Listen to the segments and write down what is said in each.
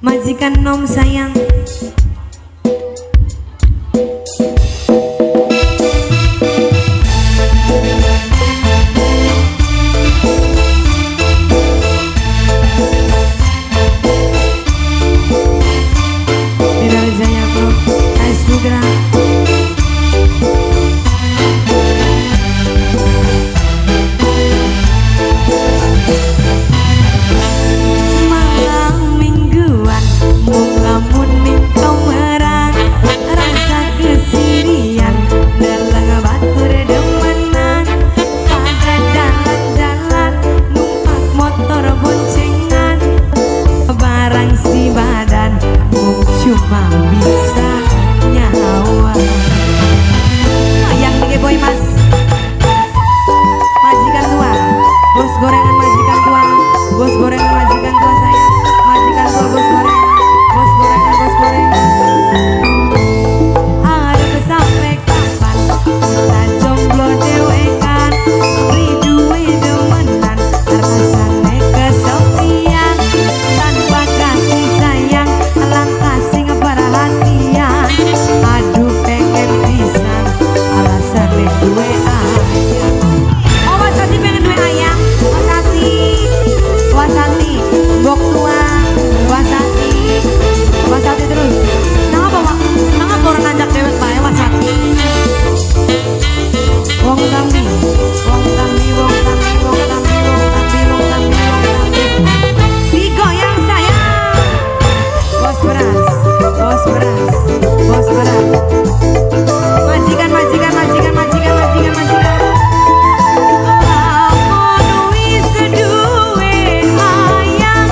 Majikan nom sayang. Tidak Jaya Pro, AS Putra. Cuma bisa nyawa. Yang nih boy mas, majikan tua, bos gorengan majikan tua, bos gorengan majikan tua saya, majikan tua bos gorengan, bos gorengan bos gorengan. Aduh sampai kapan kita jomblo dewekan, rinduwe demenan, rasane kesepian, tanpa kasih sayang, langkah aduh pengen pisan alasan duwe ayam. Oh Wasati pengen duwe ayam. Wasati bok tua. Wasati terus nang apa Pak? Nang apa orang ngajak dewek bae Wasati. Wong tambi digoyang sayang. Bos beras majikan lamun wis duwe ayang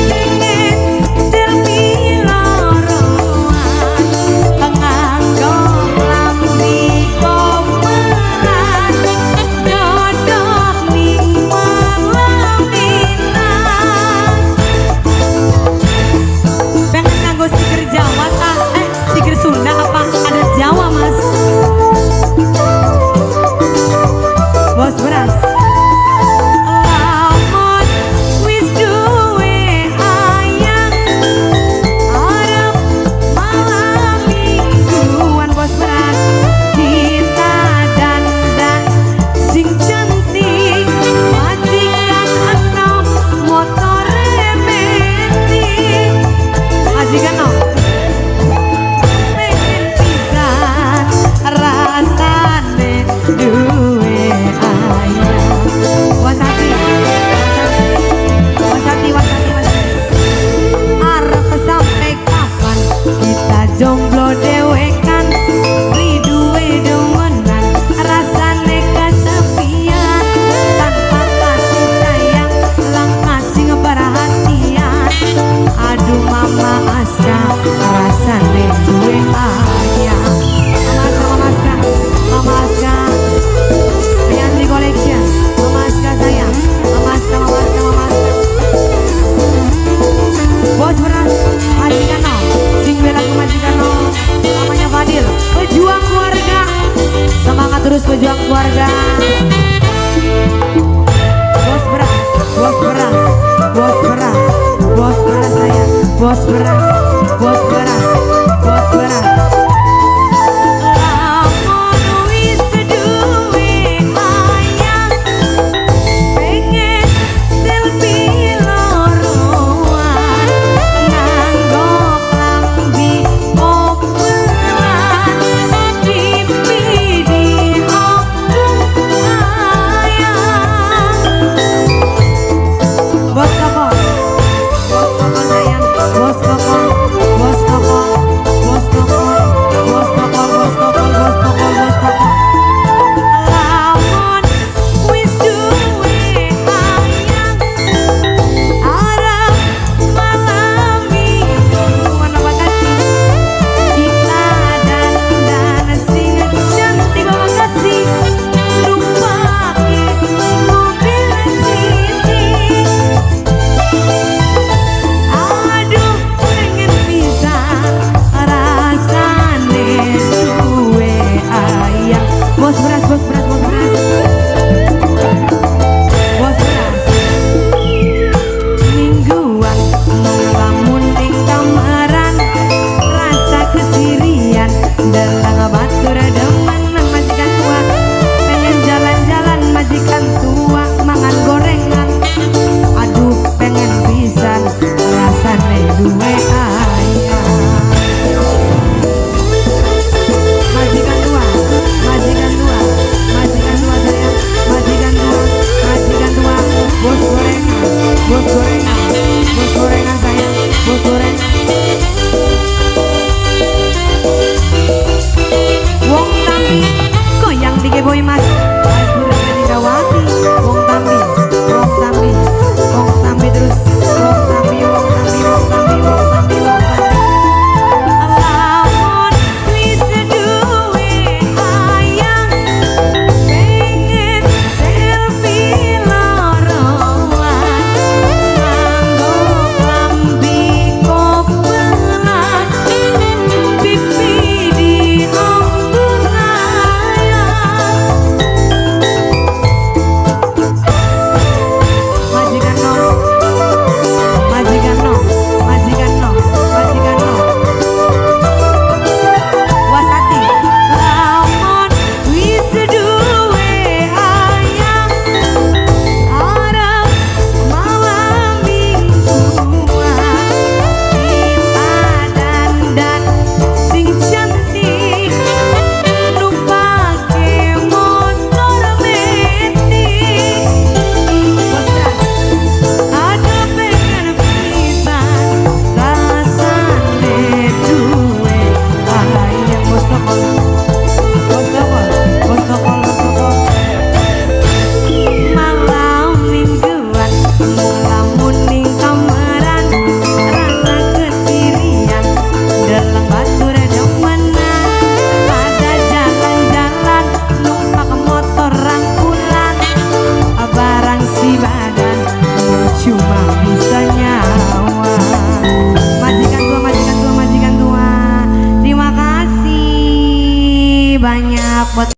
pengen selfie loroan nganggo lambi komeran dodok ning pelaminan pengen nganggo stiker Jawa stiker Sunda apa ada Jawa mas. Bos beras lamun wis duwe ayang arep malam mingguan bos beras kita dandan sing cantik majikan enom motor metik majikan enom rasane duwe ayam. Wasati arep sampai kapan kita jomblo dewekan, riduwe demenan, rasane kesepian, tanpa kasih sayang, langkah sing perhatian. Aduh mama Aska rasane duwe ayam. Mama Aska Rianti Collection, Mama Aska sayang, Mama Aska. Bos beras majikan no, sing bela ke majikan no, namanya Fadil, pejuang keluarga, semangat terus pejuang keluarga. Bos beras sayang, bos beras.